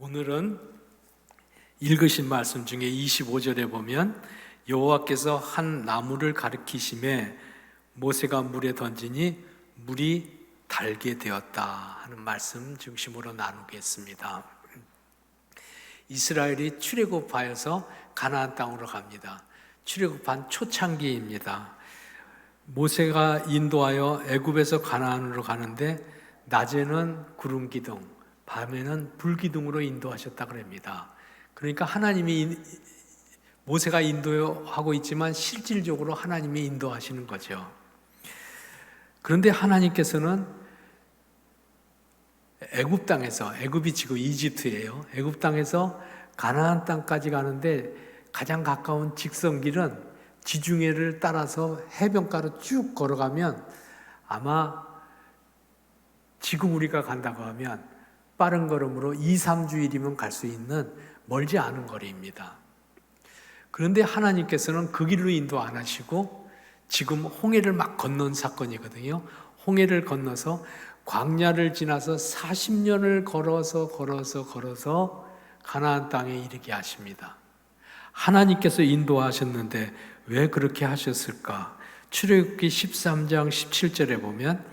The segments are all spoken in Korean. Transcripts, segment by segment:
오늘은 읽으신 말씀 중에 25절에 보면 여호와께서 한 나무를 가리키심에 모세가 물에 던지니 물이 달게 되었다 하는 말씀 중심으로 나누겠습니다. 이스라엘이 출애굽하여서 가나안 땅으로 갑니다. 출애굽한 초창기입니다. 모세가 인도하여 애굽에서 가나안으로 가는데 낮에는 구름 기둥, 밤에는 불 기둥으로 인도하셨다 그럽니다. 그러니까 하나님이 모세가 인도하고 있지만 실질적으로 하나님이 인도하시는 거죠. 그런데 하나님께서는 애굽 땅에서, 애굽이 지금 이집트예요. 애굽 땅에서 가나안 땅까지 가는데 가장 가까운 직선길은 지중해를 따라서 해변가로 쭉 걸어가면 아마 지금 우리가 간다고 하면 빠른 걸음으로 2, 3주일이면 갈 수 있는 멀지 않은 거리입니다. 그런데 하나님께서는 그 길로 인도 안 하시고 지금 홍해를 막 건넌 사건이거든요. 홍해를 건너서 광야를 지나서 40년을 걸어서 가나안 땅에 이르게 하십니다. 하나님께서 인도하셨는데 왜 그렇게 하셨을까? 출애굽기 13장 17절에 보면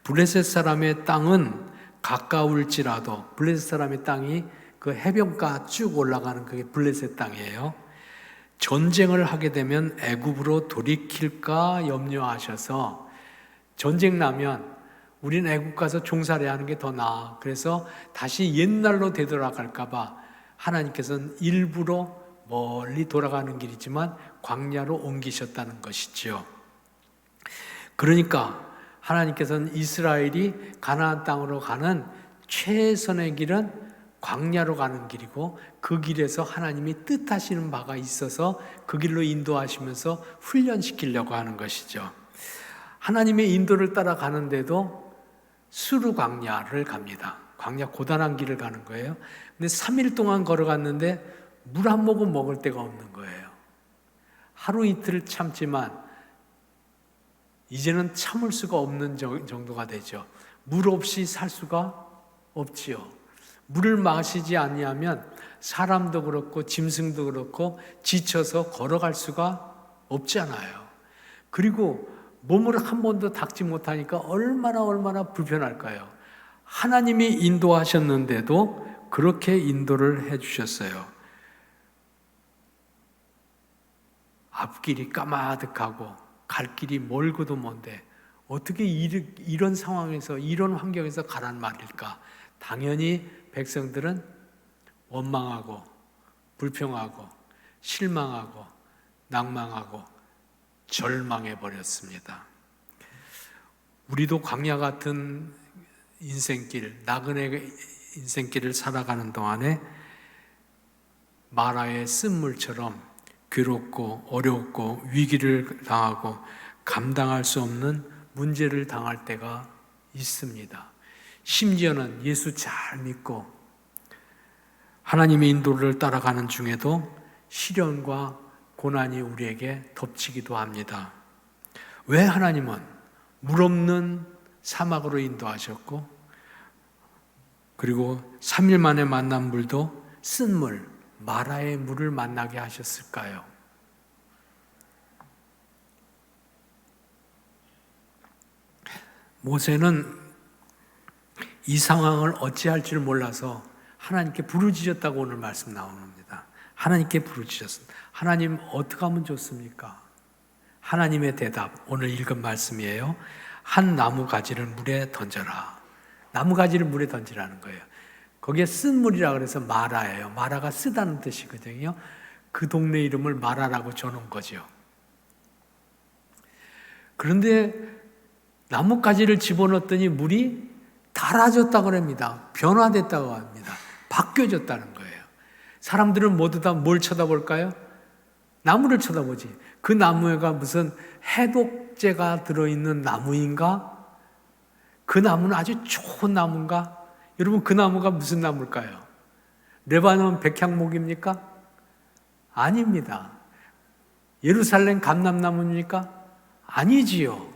블레셋 사람의 땅은 가까울지라도, 블레셋 사람의 땅이 그 해변가 쭉 올라가는 그게 블레셋 땅이에요. 전쟁을 하게 되면 애굽으로 돌이킬까 염려하셔서 전쟁 나면 우린 애굽 가서 종살이 하는 게 더 나아. 그래서 다시 옛날로 되돌아갈까 봐 하나님께서는 일부러 멀리 돌아가는 길이지만 광야로 옮기셨다는 것이지요. 그러니까 하나님께서는 이스라엘이 가나안 땅으로 가는 최선의 길은 광야로 가는 길이고 그 길에서 하나님이 뜻하시는 바가 있어서 그 길로 인도하시면서 훈련시키려고 하는 것이죠. 하나님의 인도를 따라가는데도 수르 광야를 갑니다. 광야 고단한 길을 가는 거예요. 근데 3일 동안 걸어갔는데 물 한 모금 먹을 데가 없는 거예요. 하루 이틀 참지만 이제는 참을 수가 없는 정도가 되죠. 물 없이 살 수가 없지요. 물을 마시지 아니하면 사람도 그렇고 짐승도 그렇고 지쳐서 걸어갈 수가 없잖아요. 그리고 몸을 한 번도 닦지 못하니까 얼마나 불편할까요? 하나님이 인도하셨는데도 그렇게 인도를 해주셨어요. 앞길이 까마득하고 갈 길이 멀고도 먼데 어떻게 이런 상황에서, 이런 환경에서 가란 말일까? 당연히 백성들은 원망하고 불평하고 실망하고 낭망하고 절망해 버렸습니다. 우리도 광야 같은 인생길, 나그네 인생길을 살아가는 동안에 마라의 쓴물처럼 괴롭고 어렵고 위기를 당하고 감당할 수 없는 문제를 당할 때가 있습니다. 심지어는 예수 잘 믿고 하나님의 인도를 따라가는 중에도 시련과 고난이 우리에게 덮치기도 합니다. 왜 하나님은 물 없는 사막으로 인도하셨고 그리고 3일 만에 만난 물도 쓴 물, 마라의 물을 만나게 하셨을까요? 모세는 이 상황을 어찌할 줄 몰라서 하나님께 부르짖었다고 오늘 말씀 나옵니다. 하나님께 부르짖었습니다. 하나님 어떻게 하면 좋습니까? 하나님의 대답, 오늘 읽은 말씀이에요. 한 나무 가지를 물에 던져라. 나무 가지를 물에 던지라는 거예요. 거기에 쓴 물이라 그래서 마라예요. 마라가 쓰다는 뜻이거든요. 그 동네 이름을 마라라고 줘놓은 거죠. 그런데 나뭇가지를 집어넣었더니 물이 달아졌다고 합니다. 변화됐다고 합니다. 바뀌어졌다는 거예요. 사람들은 모두 다 뭘 쳐다볼까요? 나무를 쳐다보지. 그 나무에가 무슨 해독제가 들어있는 나무인가? 그 나무는 아주 좋은 나무인가? 여러분 그 나무가 무슨 나무일까요? 레바논 백향목입니까? 아닙니다. 예루살렘 감람나무입니까? 아니지요.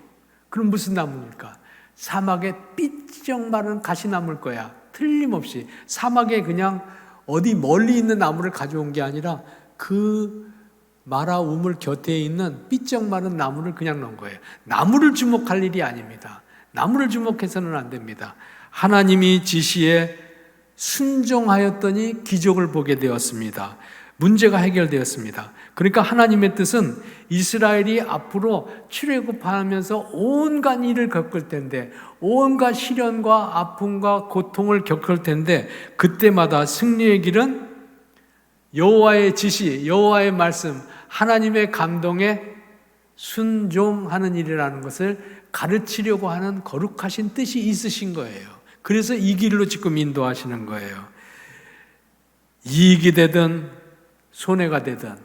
그럼 무슨 나무입니까? 사막에 삐쩍 마른 가시나무일 거야. 틀림없이 사막에 그냥 어디 멀리 있는 나무를 가져온 게 아니라 그 마라 우물 곁에 있는 삐쩍 마른 나무를 그냥 넣은 거예요. 나무를 주목할 일이 아닙니다. 나무를 주목해서는 안 됩니다. 하나님이 지시에 순종하였더니 기적을 보게 되었습니다. 문제가 해결되었습니다. 그러니까 하나님의 뜻은 이스라엘이 앞으로 출애굽하면서 온갖 일을 겪을 텐데, 온갖 시련과 아픔과 고통을 겪을 텐데, 그때마다 승리의 길은 여호와의 지시, 여호와의 말씀, 하나님의 감동에 순종하는 일이라는 것을 가르치려고 하는 거룩하신 뜻이 있으신 거예요. 그래서 이 길로 지금 인도하시는 거예요. 이익이 되든 손해가 되든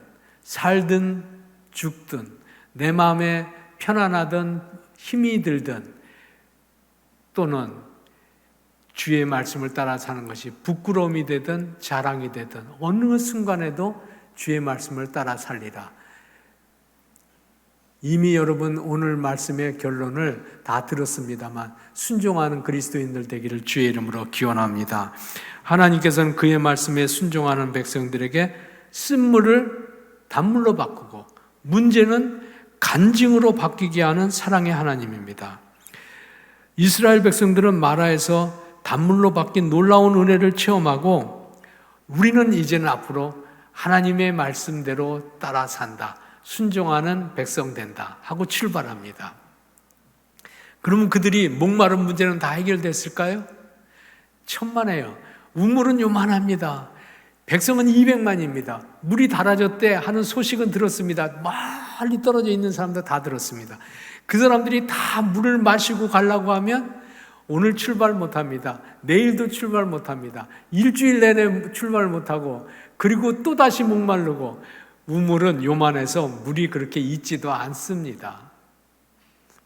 살든 죽든 내 마음에 편안하든 힘이 들든 또는 주의 말씀을 따라 사는 것이 부끄러움이 되든 자랑이 되든 어느 순간에도 주의 말씀을 따라 살리라. 이미 여러분 오늘 말씀의 결론을 다 들었습니다만 순종하는 그리스도인들 되기를 주의 이름으로 기원합니다. 하나님께서는 그의 말씀에 순종하는 백성들에게 쓴물을 단물로 바꾸고 문제는 간증으로 바뀌게 하는 사랑의 하나님입니다. 이스라엘 백성들은 마라에서 단물로 바뀐 놀라운 은혜를 체험하고 우리는 이제는 앞으로 하나님의 말씀대로 따라 산다, 순종하는 백성 된다 하고 출발합니다. 그러면 그들이 목마른 문제는 다 해결됐을까요? 천만에요. 우물은 요만합니다. 백성은 200만입니다. 물이 달아졌대 하는 소식은 들었습니다. 멀리 떨어져 있는 사람들 다 들었습니다. 그 사람들이 다 물을 마시고 가려고 하면 오늘 출발 못합니다. 내일도 출발 못합니다. 일주일 내내 출발 못하고 그리고 또다시 목마르고 우물은 요만해서 물이 그렇게 있지도 않습니다.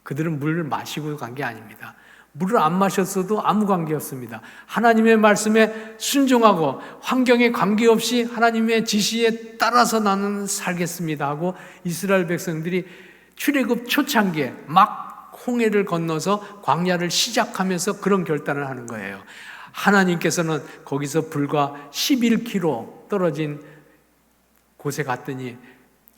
그들은 물을 마시고 간 게 아닙니다. 물을 안 마셨어도 아무 관계없습니다. 하나님의 말씀에 순종하고 환경에 관계없이 하나님의 지시에 따라서 나는 살겠습니다 하고 이스라엘 백성들이 출애굽 초창기에 막 홍해를 건너서 광야를 시작하면서 그런 결단을 하는 거예요. 하나님께서는 거기서 불과 11km 떨어진 곳에 갔더니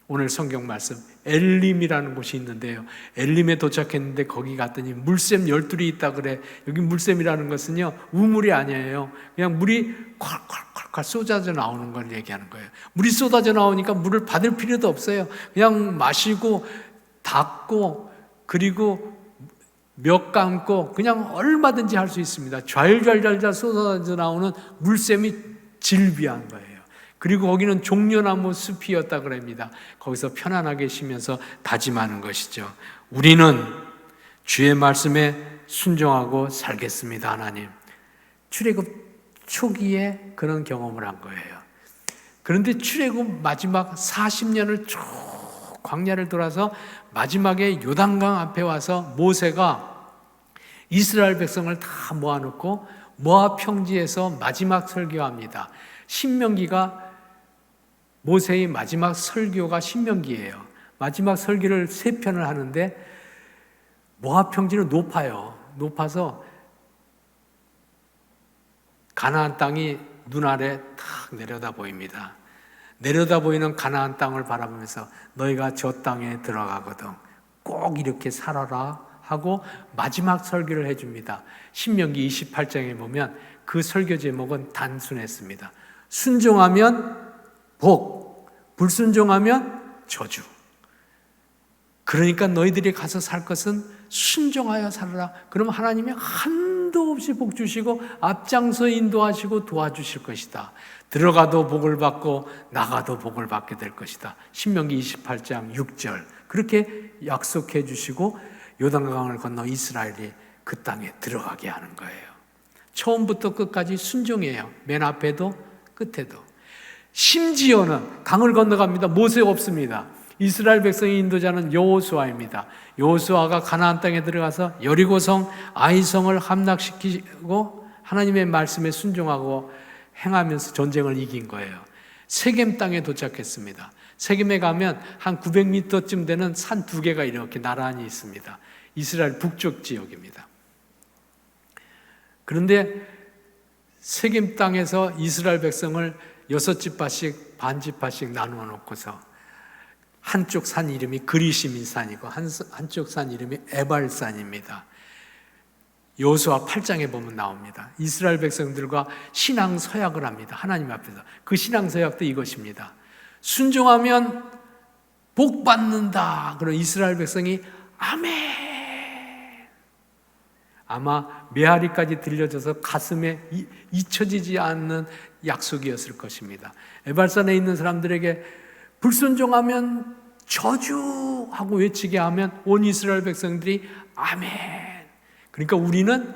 오늘 성경 말씀 엘림이라는 곳이 있는데요. 엘림에 도착했는데 거기 갔더니 물샘 12이 있다 그래. 여기 물샘이라는 것은요 우물이 아니에요. 그냥 물이 콸콸콸콸 쏟아져 나오는 걸 얘기하는 거예요. 물이 쏟아져 나오니까 물을 받을 필요도 없어요. 그냥 마시고 닦고 그리고 몇 감고 그냥 얼마든지 할 수 있습니다. 좔좔좔 쏟아져 나오는 물샘이 질비한 거예요. 그리고 거기는 종려나무 숲이었다 그럽니다. 거기서 편안하게 쉬면서 다짐하는 것이죠. 우리는 주의 말씀에 순종하고 살겠습니다. 하나님. 출애굽 초기에 그런 경험을 한 거예요. 그런데 출애굽 마지막 40년을 쭉 광야를 돌아서 마지막에 요단강 앞에 와서 모세가 이스라엘 백성을 다 모아놓고 모압 평지에서 마지막 설교합니다. 신명기가 모세의 마지막 설교가 신명기예요. 마지막 설교를 3편을 하는데 모압 평지는 높아요. 높아서 가나안 땅이 눈아래 탁 내려다 보입니다. 내려다 보이는 가나안 땅을 바라보면서 너희가 저 땅에 들어가거든 꼭 이렇게 살아라 하고 마지막 설교를 해줍니다. 신명기 28장에 보면 그 설교 제목은 단순했습니다. 순종하면 복, 불순종하면 저주. 그러니까 너희들이 가서 살 것은 순종하여 살아라. 그럼 하나님이 한도 없이 복 주시고 앞장서 인도하시고 도와주실 것이다. 들어가도 복을 받고 나가도 복을 받게 될 것이다. 신명기 28장 6절 그렇게 약속해 주시고 요단강을 건너 이스라엘이 그 땅에 들어가게 하는 거예요. 처음부터 끝까지 순종이에요. 맨 앞에도 끝에도. 심지어는 강을 건너갑니다. 모세 없습니다. 이스라엘 백성의 인도자는 여호수아입니다. 여호수아가 가나안 땅에 들어가서 여리고성, 아이성을 함락시키고 하나님의 말씀에 순종하고 행하면서 전쟁을 이긴 거예요. 세겜 땅에 도착했습니다. 세겜에 가면 한 900m쯤 되는 산 2개가 이렇게 나란히 있습니다. 이스라엘 북쪽 지역입니다. 그런데 세겜 땅에서 이스라엘 백성을 6지파씩 반지파씩 나누어 놓고서 한쪽 산 이름이 그리시민 산이고 한쪽 산 이름이 에발산입니다. 여호수아 8장에 보면 나옵니다. 이스라엘 백성들과 신앙 서약을 합니다. 하나님 앞에서. 그 신앙 서약도 이것입니다. 순종하면 복 받는다. 그런 이스라엘 백성이 아멘. 아마 메아리까지 들려져서 가슴에 잊혀지지 않는 약속이었을 것입니다. 에발산에 있는 사람들에게 불순종하면 저주하고 외치게 하면 온 이스라엘 백성들이 아멘. 그러니까 우리는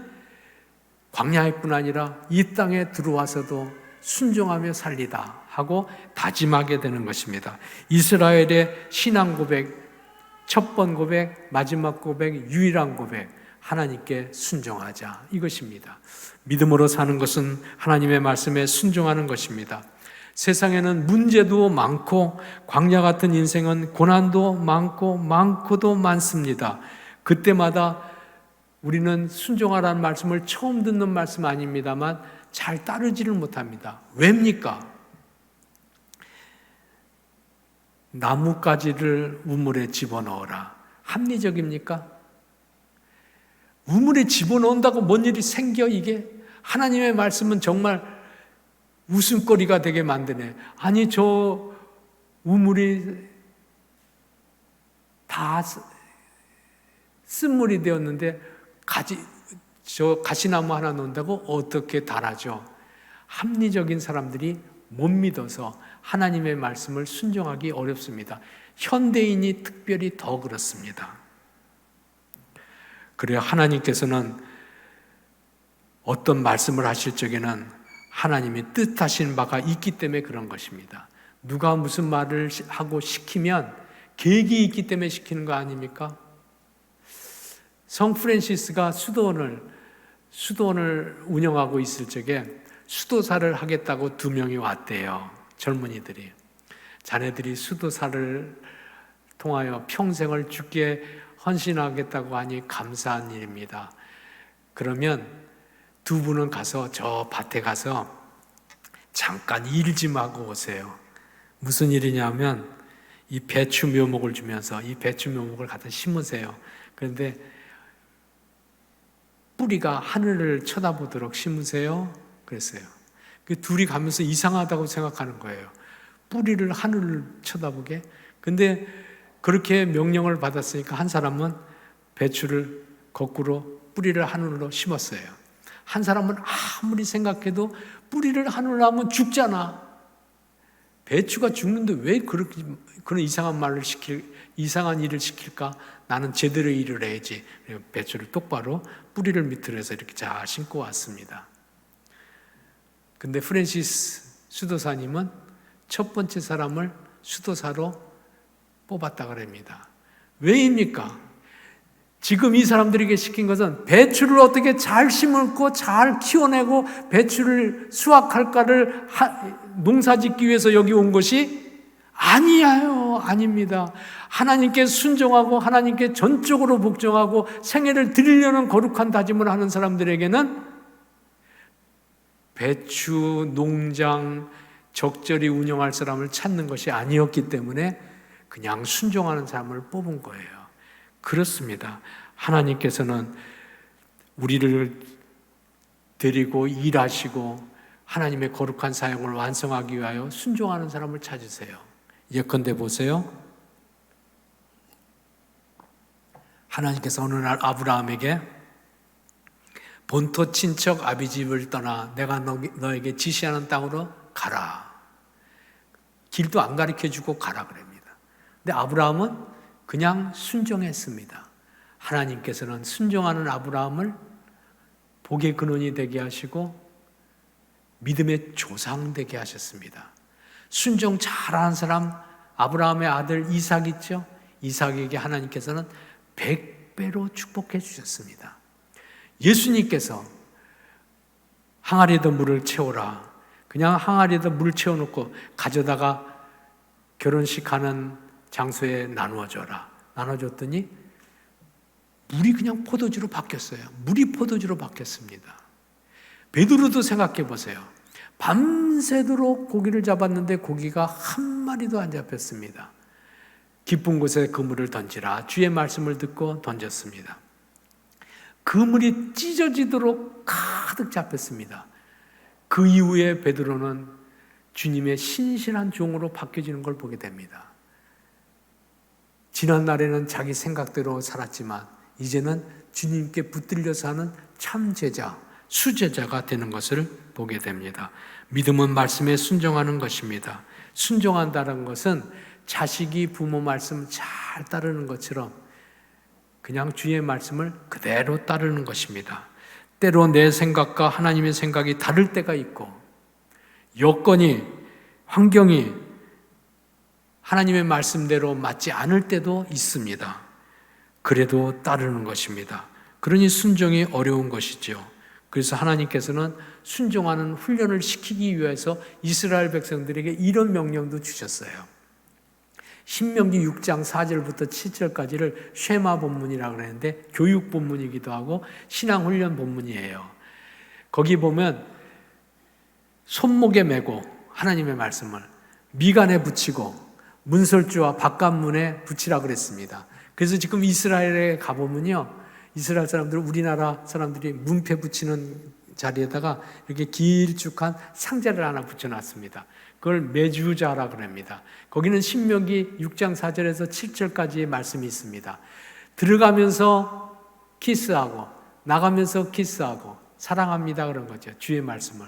광야뿐 아니라 이 땅에 들어와서도 순종하며 살리다 하고 다짐하게 되는 것입니다. 이스라엘의 신앙 고백, 첫 번 고백, 마지막 고백, 유일한 고백, 하나님께 순종하자 이것입니다. 믿음으로 사는 것은 하나님의 말씀에 순종하는 것입니다. 세상에는 문제도 많고 광야 같은 인생은 고난도 많고 많고도 많습니다. 그때마다 우리는 순종하라는 말씀을 처음 듣는 말씀 아닙니다만 잘 따르지를 못합니다. 왜입니까? 나뭇가지를 우물에 집어넣어라. 합리적입니까? 우물에 집어넣는다고 뭔 일이 생겨 이게? 하나님의 말씀은 정말 웃음거리가 되게 만드네. 아니 저 우물이 다 쓴물이 되었는데 가시나무 하나 놓는다고 어떻게 달아죠? 합리적인 사람들이 못 믿어서 하나님의 말씀을 순종하기 어렵습니다. 현대인이 특별히 더 그렇습니다. 그래야 하나님께서는 어떤 말씀을 하실 적에는 하나님이 뜻하신 바가 있기 때문에 그런 것입니다. 누가 무슨 말을 하고 시키면 계획이 있기 때문에 시키는 거 아닙니까? 성 프란시스가 수도원을 운영하고 있을 적에 수도사를 하겠다고 2명이 왔대요. 젊은이들이. 자네들이 수도사를 통하여 평생을 주께 헌신하겠다고 하니 감사한 일입니다. 그러면 2분은 가서 저 밭에 가서 잠깐 일 좀 하고 오세요. 무슨 일이냐면 이 배추 묘목을 주면서 이 배추 묘목을 갖다 심으세요. 그런데 뿌리가 하늘을 쳐다보도록 심으세요. 그랬어요. 그 둘이 가면서 이상하다고 생각하는 거예요. 뿌리를 하늘을 쳐다보게. 근데 그렇게 명령을 받았으니까 한 사람은 배추를 거꾸로 뿌리를 하늘로 심었어요. 한 사람은 아무리 생각해도 뿌리를 하늘로 하면 죽잖아. 배추가 죽는데 왜 그렇게 그런 이상한 일을 시킬까? 나는 제대로 일을 해야지. 배추를 똑바로 뿌리를 밑으로 해서 이렇게 잘 심고 왔습니다. 근데 프란시스 수도사님은 첫 번째 사람을 수도사로 뽑았다 그럽니다. 왜입니까? 지금 이 사람들에게 시킨 것은 배추를 어떻게 잘 심고 잘 키워내고 배추를 수확할까를 농사 짓기 위해서 여기 온 것이 아닙니다. 하나님께 순종하고 하나님께 전적으로 복종하고 생애를 드리려는 거룩한 다짐을 하는 사람들에게는 배추 농장 적절히 운영할 사람을 찾는 것이 아니었기 때문에 그냥 순종하는 사람을 뽑은 거예요. 그렇습니다. 하나님께서는 우리를 데리고 일하시고 하나님의 거룩한 사역을 완성하기 위하여 순종하는 사람을 찾으세요. 예컨대 보세요. 하나님께서 어느 날 아브라함에게 본토 친척 아비 집을 떠나 내가 너에게 지시하는 땅으로 가라. 길도 안 가르쳐주고 가라 그럽니다. 근데 아브라함은 그냥 순종했습니다. 하나님께서는 순종하는 아브라함을 복의 근원이 되게 하시고 믿음의 조상 되게 하셨습니다. 순종 잘하는 사람 아브라함의 아들 이삭 있죠? 이삭에게 하나님께서는 100배로 축복해 주셨습니다. 예수님께서 항아리에다 물을 채워라. 그냥 항아리에다 물을 채워놓고 가져다가 결혼식 하는 장소에 나누어줘라. 나눠줬더니 물이 그냥 포도주로 바뀌었어요. 물이 포도주로 바뀌었습니다. 베드로도 생각해 보세요. 밤새도록 고기를 잡았는데 고기가 한 마리도 안 잡혔습니다. 깊은 곳에 그물을 던지라 주의 말씀을 듣고 던졌습니다. 그물이 찢어지도록 가득 잡혔습니다. 그 이후에 베드로는 주님의 신실한 종으로 바뀌어지는 걸 보게 됩니다. 지난날에는 자기 생각대로 살았지만 이제는 주님께 붙들려 사는 참 제자, 수제자가 되는 것을 보게 됩니다. 믿음은 말씀에 순종하는 것입니다. 순종한다는 것은 자식이 부모 말씀 잘 따르는 것처럼 그냥 주의 말씀을 그대로 따르는 것입니다. 때로 내 생각과 하나님의 생각이 다를 때가 있고 여건이, 환경이 하나님의 말씀대로 맞지 않을 때도 있습니다. 그래도 따르는 것입니다. 그러니 순종이 어려운 것이죠. 그래서 하나님께서는 순종하는 훈련을 시키기 위해서 이스라엘 백성들에게 이런 명령도 주셨어요. 신명기 6장 4절부터 7절까지를 쉐마 본문이라고 그러는데 교육 본문이기도 하고 신앙 훈련 본문이에요. 거기 보면 손목에 메고 하나님의 말씀을 미간에 붙이고 문설주와 바깥문에 붙이라 그랬습니다. 그래서 지금 이스라엘에 가보면요, 이스라엘 사람들은 우리나라 사람들이 문패 붙이는 자리에다가 이렇게 길쭉한 상자를 하나 붙여놨습니다. 그걸 메주자라고 합니다. 거기는 신명기 6장 4절에서 7절까지의 말씀이 있습니다. 들어가면서 키스하고 나가면서 키스하고 사랑합니다 그런 거죠. 주의 말씀을.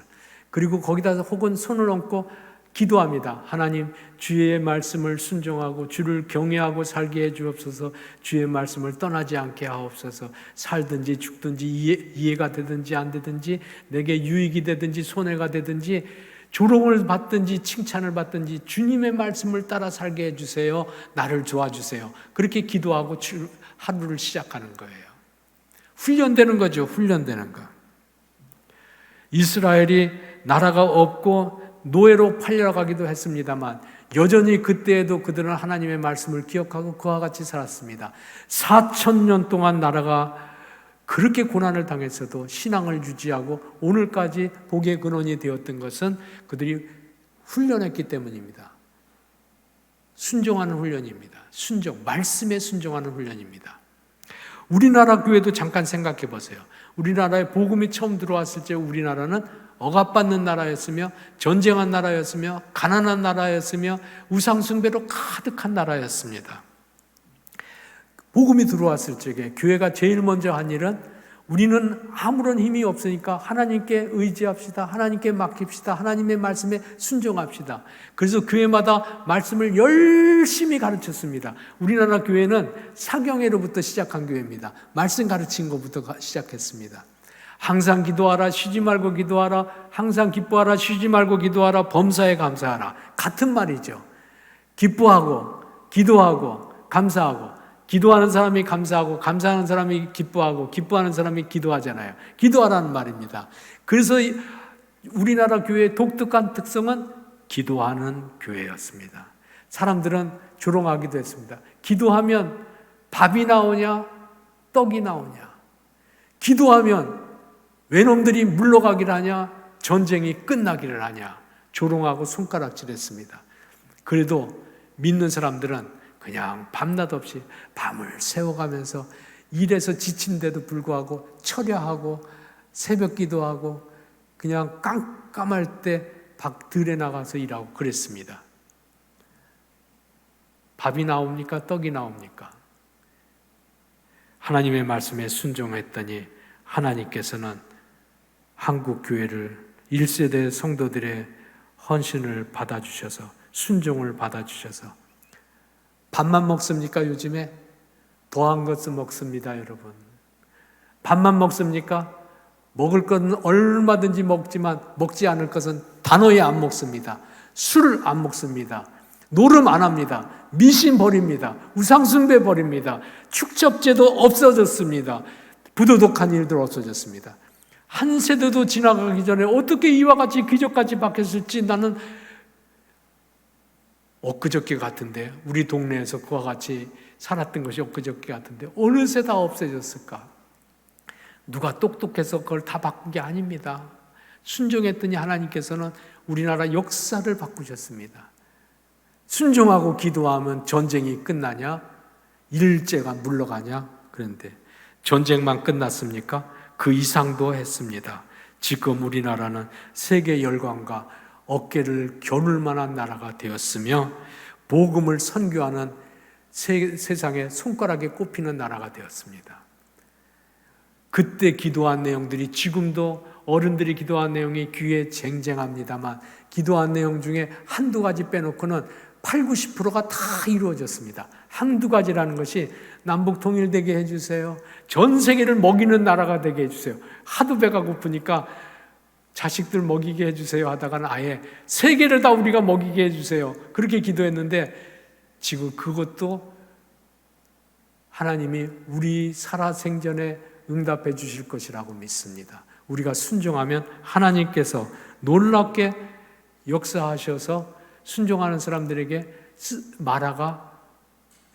그리고 거기다 혹은 손을 얹고 기도합니다. 하나님, 주의 말씀을 순종하고 주를 경외하고 살게 해 주옵소서. 주의 말씀을 떠나지 않게 하옵소서. 살든지 죽든지 이해가 되든지 안 되든지 내게 유익이 되든지 손해가 되든지 조롱을 받든지 칭찬을 받든지 주님의 말씀을 따라 살게 해주세요. 나를 도와주세요. 그렇게 기도하고 하루를 시작하는 거예요. 훈련되는 거죠. 훈련되는 거. 이스라엘이 나라가 없고 노예로 팔려가기도 했습니다만 여전히 그때에도 그들은 하나님의 말씀을 기억하고 그와 같이 살았습니다. 4,000년 동안 나라가 그렇게 고난을 당했어도 신앙을 유지하고 오늘까지 복의 근원이 되었던 것은 그들이 훈련했기 때문입니다. 순종하는 훈련입니다. 순종, 말씀에 순종하는 훈련입니다. 우리나라 교회도 잠깐 생각해 보세요. 우리나라에 복음이 처음 들어왔을 때 우리나라는 억압받는 나라였으며 전쟁한 나라였으며 가난한 나라였으며 우상숭배로 가득한 나라였습니다. 복음이 들어왔을 적에 교회가 제일 먼저 한 일은 우리는 아무런 힘이 없으니까 하나님께 의지합시다. 하나님께 맡깁시다. 하나님의 말씀에 순종합시다. 그래서 교회마다 말씀을 열심히 가르쳤습니다. 우리나라 교회는 사경회로부터 시작한 교회입니다. 말씀 가르친 것부터 시작했습니다. 항상 기도하라, 쉬지 말고 기도하라, 항상 기뻐하라, 쉬지 말고 기도하라, 범사에 감사하라. 같은 말이죠. 기뻐하고, 기도하고, 감사하고. 기도하는 사람이 감사하고, 감사하는 사람이 기뻐하고, 기뻐하는 사람이 기도하잖아요. 기도하라는 말입니다. 그래서 우리나라 교회의 독특한 특성은 기도하는 교회였습니다. 사람들은 조롱하기도 했습니다. 기도하면 밥이 나오냐, 떡이 나오냐. 기도하면 외놈들이 물러가기를 하냐, 전쟁이 끝나기를 하냐. 조롱하고 손가락질했습니다. 그래도 믿는 사람들은 그냥 밤낮 없이 밤을 새워가면서 일해서 지친데도 불구하고 철야하고 새벽 기도하고 그냥 깜깜할 때 들에 나가서 일하고 그랬습니다. 밥이 나옵니까? 떡이 나옵니까? 하나님의 말씀에 순종했더니 하나님께서는 한국 교회를 1세대 성도들의 헌신을 받아주셔서 순종을 받아주셔서 밥만 먹습니까? 요즘에 더한 것을 먹습니다, 여러분. 밥만 먹습니까? 먹을 것은 얼마든지 먹지만 먹지 않을 것은 단호히 안 먹습니다. 술을 안 먹습니다. 노름 안 합니다. 미신 버립니다. 우상숭배 버립니다. 축적제도 없어졌습니다. 부도덕한 일들 없어졌습니다. 한 세대도 지나가기 전에 어떻게 이와 같이 기적까지 바뀌었을지 나는 엊그저께 같은데, 우리 동네에서 그와 같이 살았던 것이 엊그저께 같은데 어느새 다 없어졌을까? 누가 똑똑해서 그걸 다 바꾼 게 아닙니다. 순종했더니 하나님께서는 우리나라 역사를 바꾸셨습니다. 순종하고 기도하면 전쟁이 끝나냐? 일제가 물러가냐? 그런데 전쟁만 끝났습니까? 그 이상도 했습니다. 지금 우리나라는 세계 열강과 어깨를 겨눌 만한 나라가 되었으며 복음을 선교하는 세상에 손가락에 꼽히는 나라가 되었습니다. 그때 기도한 내용들이 지금도 어른들이 기도한 내용이 귀에 쟁쟁합니다만 기도한 내용 중에 한두 가지 빼놓고는 80, 90%가 다 이루어졌습니다. 한두 가지라는 것이 남북 통일되게 해주세요. 전 세계를 먹이는 나라가 되게 해주세요. 하도 배가 고프니까 자식들 먹이게 해주세요 하다가는 아예 세계를 다 우리가 먹이게 해주세요. 그렇게 기도했는데 지금 그것도 하나님이 우리 살아생전에 응답해 주실 것이라고 믿습니다. 우리가 순종하면 하나님께서 놀랍게 역사하셔서 순종하는 사람들에게 마라가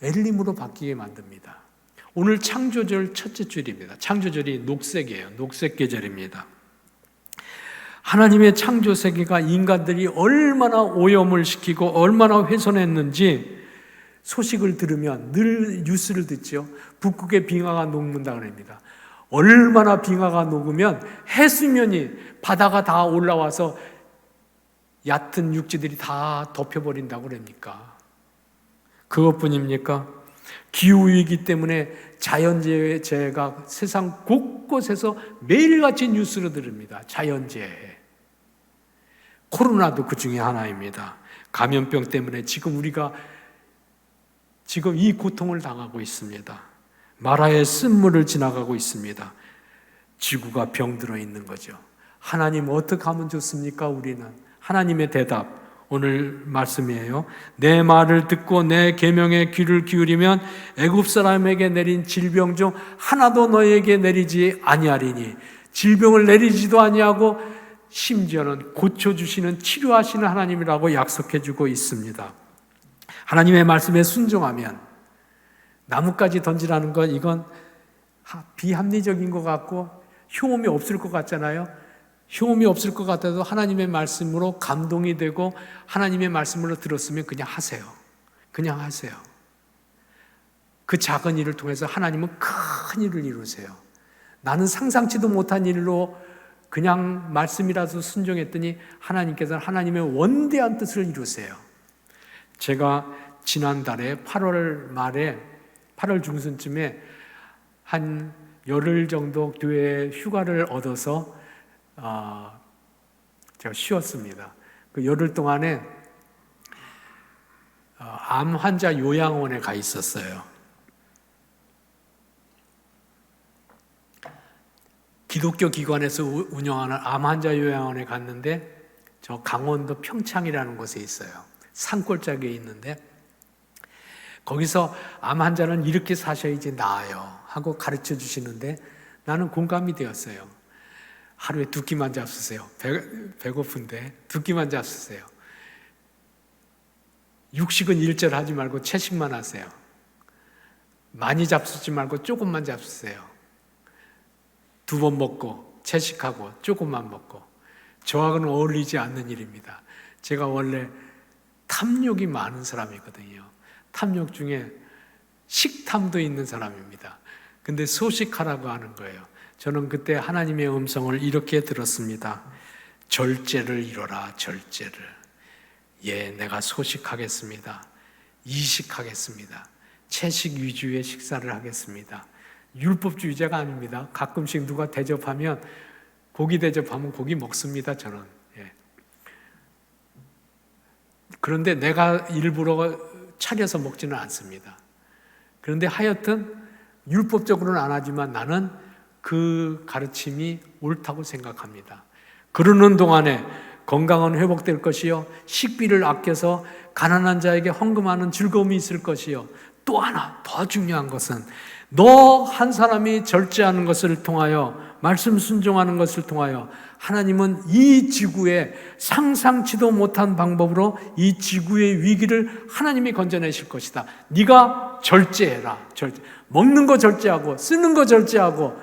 엘림으로 바뀌게 만듭니다. 오늘 창조절 첫째 줄입니다. 창조절이 녹색이에요. 녹색 계절입니다. 하나님의 창조 세계가 인간들이 얼마나 오염을 시키고 얼마나 훼손했는지 소식을 들으면 늘 뉴스를 듣죠. 북극의 빙하가 녹는다 그럽니다. 얼마나 빙하가 녹으면 해수면이 바다가 다 올라와서 얕은 육지들이 다 덮여버린다고 그럽니까? 그것뿐입니까? 기후위기 때문에 자연재해가 세상 곳곳에서 매일같이 뉴스로 들읍니다. 자연재해. 코로나도 그 중에 하나입니다. 감염병 때문에 우리가 지금 이 고통을 당하고 있습니다. 마라의 쓴물을 지나가고 있습니다. 지구가 병들어 있는 거죠. 하나님 어떻게 하면 좋습니까? 우리는 하나님의 대답 오늘 말씀이에요. 내 말을 듣고 내 계명에 귀를 기울이면 애굽 사람에게 내린 질병 중 하나도 너에게 내리지 아니하리니 질병을 내리지도 아니하고 심지어는 고쳐주시는 치료하시는 하나님이라고 약속해주고 있습니다. 하나님의 말씀에 순종하면 나뭇가지 던지라는 건 이건 비합리적인 것 같고 효험이 없을 것 같잖아요. 효험이 없을 것 같아도 하나님의 말씀으로 감동이 되고 하나님의 말씀으로 들었으면 그냥 하세요. 그냥 하세요. 그 작은 일을 통해서 하나님은 큰 일을 이루세요. 나는 상상치도 못한 일로 그냥 말씀이라도 순종했더니 하나님께서는 하나님의 원대한 뜻을 이루세요. 제가 지난달에 8월 말에 8월 중순쯤에 한 열흘 정도 교회에 휴가를 얻어서 제가 쉬었습니다. 그 열흘 동안에 암 환자 요양원에 가 있었어요. 기독교 기관에서 운영하는 암 환자 요양원에 갔는데 저 강원도 평창이라는 곳에 있어요. 산골짜기에 있는데 거기서 암 환자는 이렇게 사셔야지 나아요 하고 가르쳐 주시는데 나는 공감이 되었어요. 하루에 2끼만 잡수세요. 배고픈데 2끼만 잡수세요. 육식은 일절 하지 말고 채식만 하세요. 많이 잡수지 말고 조금만 잡수세요. 2번 먹고 채식하고 조금만 먹고. 저하고는 어울리지 않는 일입니다. 제가 원래 탐욕이 많은 사람이거든요. 탐욕 중에 식탐도 있는 사람입니다. 근데 소식하라고 하는 거예요. 저는 그때 하나님의 음성을 이렇게 들었습니다. 절제를 이뤄라, 절제를. 예, 내가 소식하겠습니다. 이식하겠습니다. 채식 위주의 식사를 하겠습니다. 율법주의자가 아닙니다. 가끔씩 누가 대접하면 고기 대접하면 고기 먹습니다. 저는. 예. 그런데 내가 일부러 차려서 먹지는 않습니다. 그런데 하여튼 율법적으로는 안 하지만 나는 그 가르침이 옳다고 생각합니다. 그러는 동안에 건강은 회복될 것이요 식비를 아껴서 가난한 자에게 헌금하는 즐거움이 있을 것이요 또 하나 더 중요한 것은 너 한 사람이 절제하는 것을 통하여 말씀 순종하는 것을 통하여 하나님은 이 지구에 상상치도 못한 방법으로 이 지구의 위기를 하나님이 건져내실 것이다. 네가 절제해라. 먹는 거 절제하고 쓰는 거 절제하고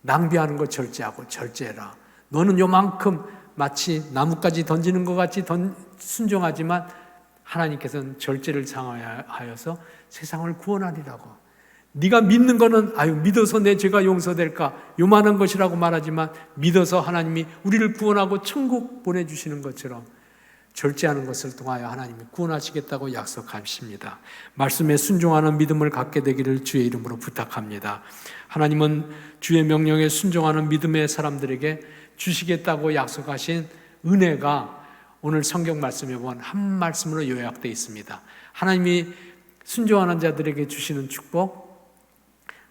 낭비하는 거 절제하고 절제해라. 너는 요만큼 마치 나뭇가지 던지는 것 같이 순종하지만 하나님께서는 절제를 상하여서 세상을 구원하리라고. 네가 믿는 거는 믿어서 내 죄가 용서될까 요만한 것이라고 말하지만 믿어서 하나님이 우리를 구원하고 천국 보내주시는 것처럼 절제하는 것을 통하여 하나님이 구원하시겠다고 약속하십니다. 말씀에 순종하는 믿음을 갖게 되기를 주의 이름으로 부탁합니다. 하나님은 주의 명령에 순종하는 믿음의 사람들에게 주시겠다고 약속하신 은혜가 오늘 성경 말씀에 보면 한 말씀으로 요약되어 있습니다. 하나님이 순종하는 자들에게 주시는 축복,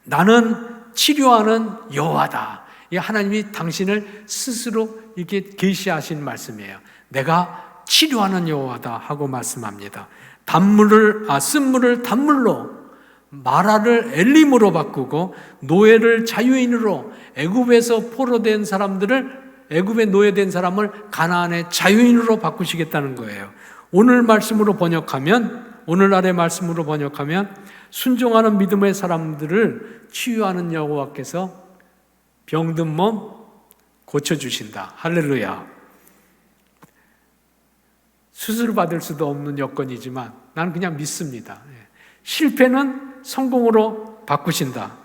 나는 치료하는 여호와다. 이 하나님이 당신을 스스로 이렇게 계시하신 말씀이에요. 내가 치료하는 여호와다 하고 말씀합니다. 쓴물을 단물로, 마라를 엘림으로 바꾸고 노예를 자유인으로, 애굽에서 포로된 사람들을, 애굽에 노예된 사람을 가나안의 자유인으로 바꾸시겠다는 거예요. 오늘날의 말씀으로 번역하면 순종하는 믿음의 사람들을 치유하는 여호와께서 병든 몸 고쳐주신다. 할렐루야. 수술을 받을 수도 없는 여건이지만 나는 그냥 믿습니다. 실패는 성공으로 바꾸신다.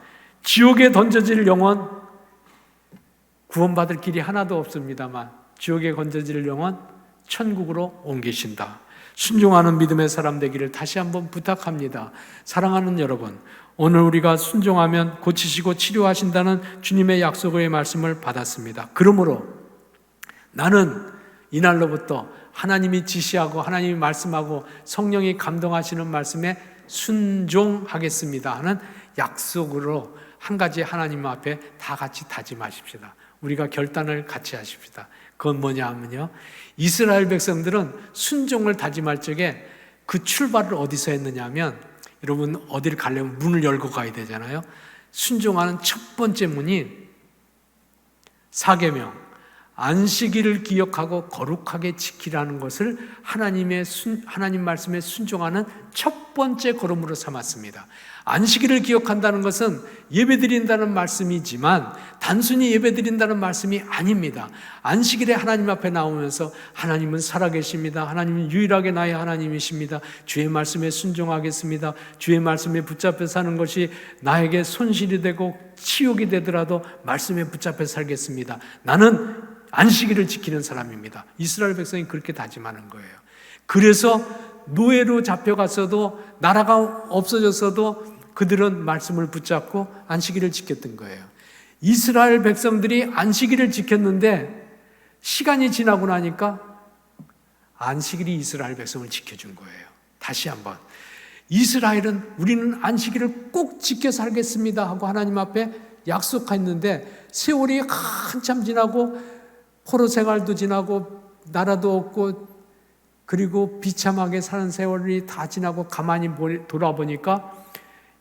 지옥에 던져질 영혼, 구원받을 길이 하나도 없습니다만 지옥에 던져질 영혼 천국으로 옮기신다. 순종하는 믿음의 사람 되기를 다시 한번 부탁합니다. 사랑하는 여러분, 오늘 우리가 순종하면 고치시고 치료하신다는 주님의 약속의 말씀을 받았습니다. 그러므로 나는 이날로부터 하나님이 지시하고 하나님이 말씀하고 성령이 감동하시는 말씀에 순종하겠습니다 하는 약속으로 한 가지 하나님 앞에 다 같이 다짐하십시다. 우리가 결단을 같이 하십시다. 그건 뭐냐 하면요, 이스라엘 백성들은 순종을 다짐할 적에 그 출발을 어디서 했느냐 하면, 여러분 어디를 가려면 문을 열고 가야 되잖아요. 순종하는 첫 번째 문이 사계명, 안식일을 기억하고 거룩하게 지키라는 것을 하나님 말씀에 순종하는 첫 번째 걸음으로 삼았습니다. 안식일을 기억한다는 것은 예배드린다는 말씀이지만 단순히 예배드린다는 말씀이 아닙니다. 안식일에 하나님 앞에 나오면서 하나님은 살아계십니다. 하나님은 유일하게 나의 하나님이십니다. 주의 말씀에 순종하겠습니다. 주의 말씀에 붙잡혀 사는 것이 나에게 손실이 되고 치욕이 되더라도 말씀에 붙잡혀 살겠습니다. 나는 안식일을 지키는 사람입니다. 이스라엘 백성이 그렇게 다짐하는 거예요. 그래서 노예로 잡혀갔어도, 나라가 없어졌어도 그들은 말씀을 붙잡고 안식일을 지켰던 거예요. 이스라엘 백성들이 안식일을 지켰는데 시간이 지나고 나니까 안식일이 이스라엘 백성을 지켜준 거예요. 다시 한번, 이스라엘은 우리는 안식일을 꼭 지켜 살겠습니다 하고 하나님 앞에 약속했는데 세월이 한참 지나고 포로 생활도 지나고 나라도 없고 그리고 비참하게 사는 세월이 다 지나고 가만히 돌아보니까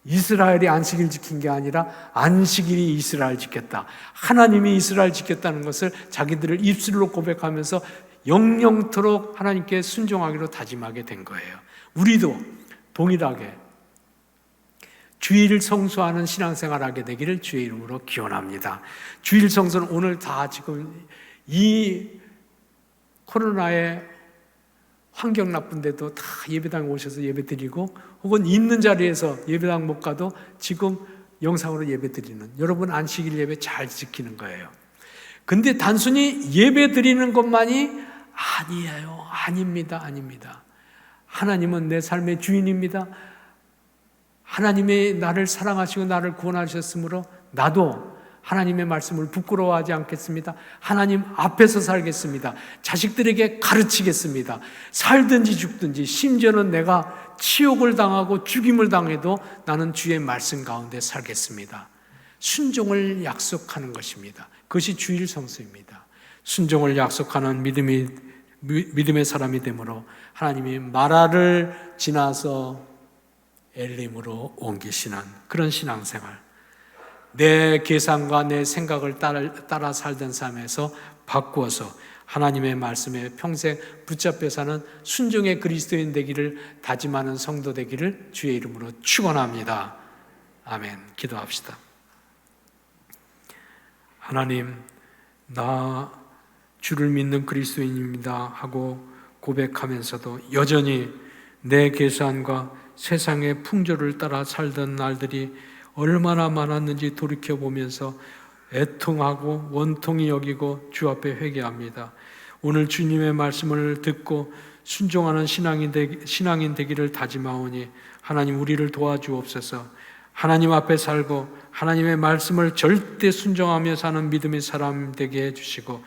이스라엘이 안식일 지킨 게 아니라 안식일이 이스라엘 지켰다. 하나님이 이스라엘 지켰다는 것을 자기들을 입술로 고백하면서 영영토록 하나님께 순종하기로 다짐하게 된 거예요. 우리도 동일하게 주일 성수하는 신앙생활하게 되기를 주의 이름으로 기원합니다. 주일 성수는 오늘 다 지금 이 코로나에 환경 나쁜데도 다 예배당에 오셔서 예배드리고, 혹은 있는 자리에서 예배당 못 가도 지금 영상으로 예배드리는 여러분, 안식일 예배 잘 지키는 거예요. 근데 단순히 예배드리는 것만이 아니에요. 아닙니다. 하나님은 내 삶의 주인입니다. 하나님이 나를 사랑하시고 나를 구원하셨으므로 나도 하나님의 말씀을 부끄러워하지 않겠습니다. 하나님 앞에서 살겠습니다. 자식들에게 가르치겠습니다. 살든지 죽든지, 심지어는 내가 치욕을 당하고 죽임을 당해도 나는 주의 말씀 가운데 살겠습니다. 순종을 약속하는 것입니다. 그것이 주일 성수입니다. 순종을 약속하는 믿음의 사람이 되므로 하나님이 마라를 지나서 엘림으로 옮기시는 그런 신앙생활, 내 계산과 내 생각을 따라 살던 삶에서 바꾸어서 하나님의 말씀에 평생 붙잡혀 사는 순종의 그리스도인 되기를 다짐하는 성도 되기를 주의 이름으로 축원합니다. 아멘. 기도합시다. 하나님, 나 주를 믿는 그리스도인입니다 하고 고백하면서도 여전히 내 계산과 세상의 풍조를 따라 살던 날들이 얼마나 많았는지 돌이켜보면서 애통하고 원통이 여기고 주 앞에 회개합니다. 오늘 주님의 말씀을 듣고 순종하는 신앙인 되기를 다짐하오니 하나님 우리를 도와주옵소서. 하나님 앞에 살고 하나님의 말씀을 절대 순종하며 사는 믿음의 사람 되게 해주시고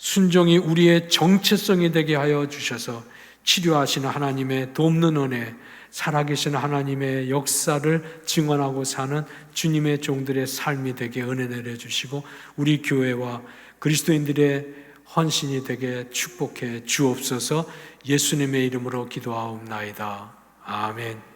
순종이 우리의 정체성이 되게 하여 주셔서 치료하시는 하나님의 돕는 은혜, 살아계신 하나님의 역사를 증언하고 사는 주님의 종들의 삶이 되게 은혜 내려주시고 우리 교회와 그리스도인들의 헌신이 되게 축복해 주옵소서. 예수님의 이름으로 기도하옵나이다. 아멘.